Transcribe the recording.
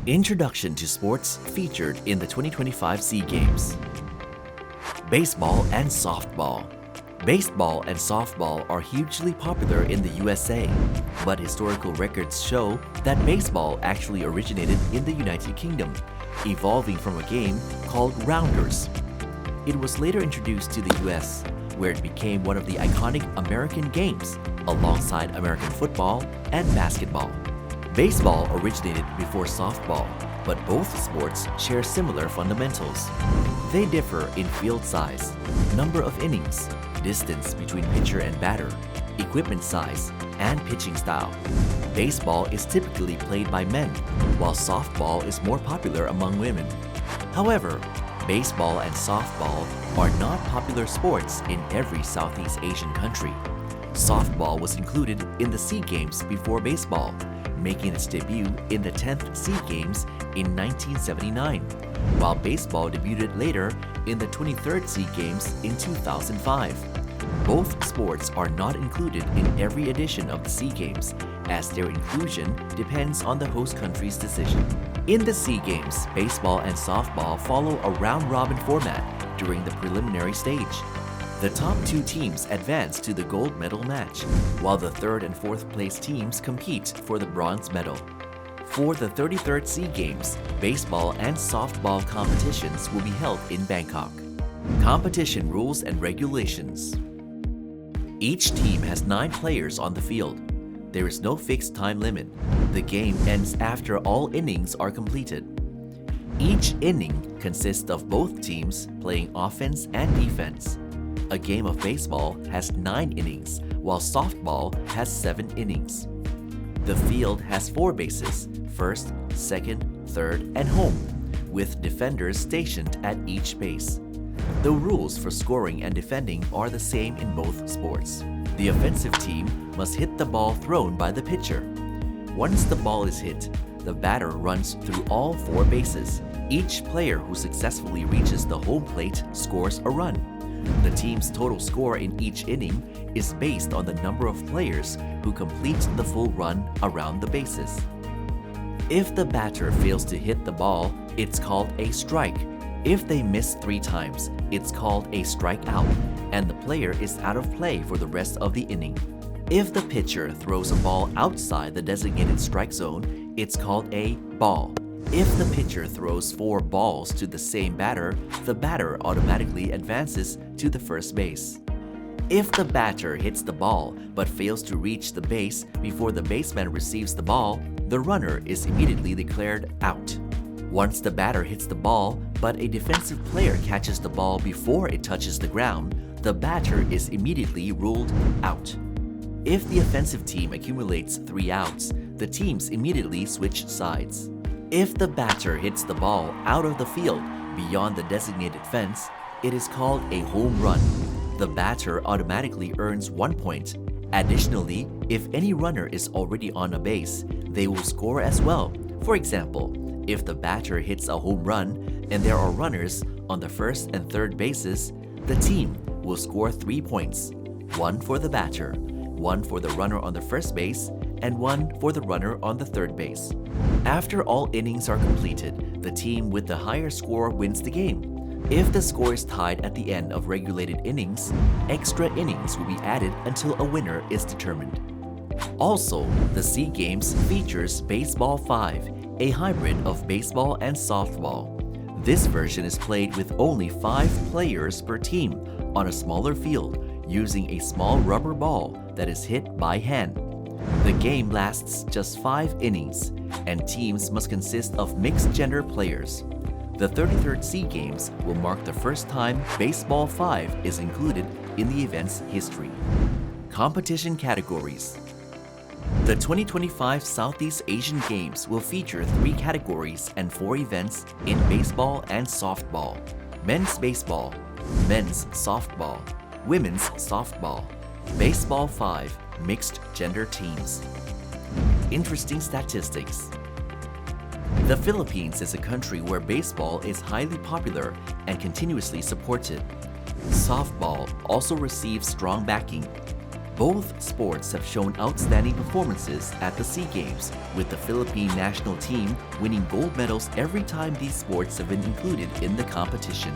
Introduction to sports featured in the 2025 SEA Games. Baseball and softball. Baseball and softball are hugely popular in the USA, but historical records show that baseball actually originated in the United Kingdom, evolving from a game called rounders. It was later introduced to the US, where it became one of the iconic American games, alongside American football and basketball. Baseball originated before softball, but both sports share similar fundamentals. They differ in field size, number of innings, distance between pitcher and batter, equipment size, and pitching style. Baseball is typically played by men, while softball is more popular among women. However, baseball and softball are not popular sports in every Southeast Asian country. Softball was included in the SEA Games before baseball, making its debut in the 10th SEA Games in 1979, while baseball debuted later in the 23rd SEA Games in 2005. Both sports are not included in every edition of the SEA Games, as their inclusion depends on the host country's decision. In the SEA Games, baseball and softball follow a round-robin format during the preliminary stage. The top two teams advance to the gold medal match, while the third and fourth place teams compete for the bronze medal. For the 33rd SEA Games, baseball and softball competitions will be held in Bangkok. Competition rules and regulations. Each team has 9 players on the field. There is no fixed time limit. The game ends after all innings are completed. Each inning consists of both teams playing offense and defense. A game of baseball has 9 innings, while softball has 7 innings. The field has 4 bases, first, second, third, and home, with defenders stationed at each base. The rules for scoring and defending are the same in both sports. The offensive team must hit the ball thrown by the pitcher. Once the ball is hit, the batter runs through all 4 bases. Each player who successfully reaches the home plate scores a run. The team's total score in each inning is based on the number of players who complete the full run around the bases. If the batter fails to hit the ball, it's called a strike. If they miss 3 times, it's called a strikeout, and the player is out of play for the rest of the inning. If the pitcher throws a ball outside the designated strike zone, it's called a ball. If the pitcher throws 4 balls to the same batter, the batter automatically advances to the first base. If the batter hits the ball but fails to reach the base before the baseman receives the ball, the runner is immediately declared out. Once the batter hits the ball, but a defensive player catches the ball before it touches the ground, the batter is immediately ruled out. If the offensive team accumulates 3 outs, the teams immediately switch sides. If the batter hits the ball out of the field beyond the designated fence, it is called a home run. The batter automatically earns 1 point. Additionally, if any runner is already on a base, they will score as well. For example, if the batter hits a home run and there are runners on the first and third bases, the team will score 3 points, 1 for the batter, 1 for the runner on the first base, and 1 for the runner on the third base. After all innings are completed, the team with the higher score wins the game. If the score is tied at the end of regulated innings, extra innings will be added until a winner is determined. Also, the SEA Games features Baseball 5, a hybrid of baseball and softball. This version is played with only 5 players per team on a smaller field using a small rubber ball that is hit by hand. The game lasts just 5 innings, and teams must consist of mixed-gender players. The 33rd SEA Games will mark the first time Baseball 5 is included in the event's history. Competition categories. The 2025 Southeast Asian Games will feature 3 categories and 4 events in baseball and softball: men's baseball, men's softball, women's softball, Baseball 5, mixed gender teams. Interesting statistics. The Philippines is a country where baseball is highly popular and continuously supported. Softball also receives strong backing. Both sports have shown outstanding performances at the SEA Games, with the Philippine national team winning gold medals every time these sports have been included in the competition.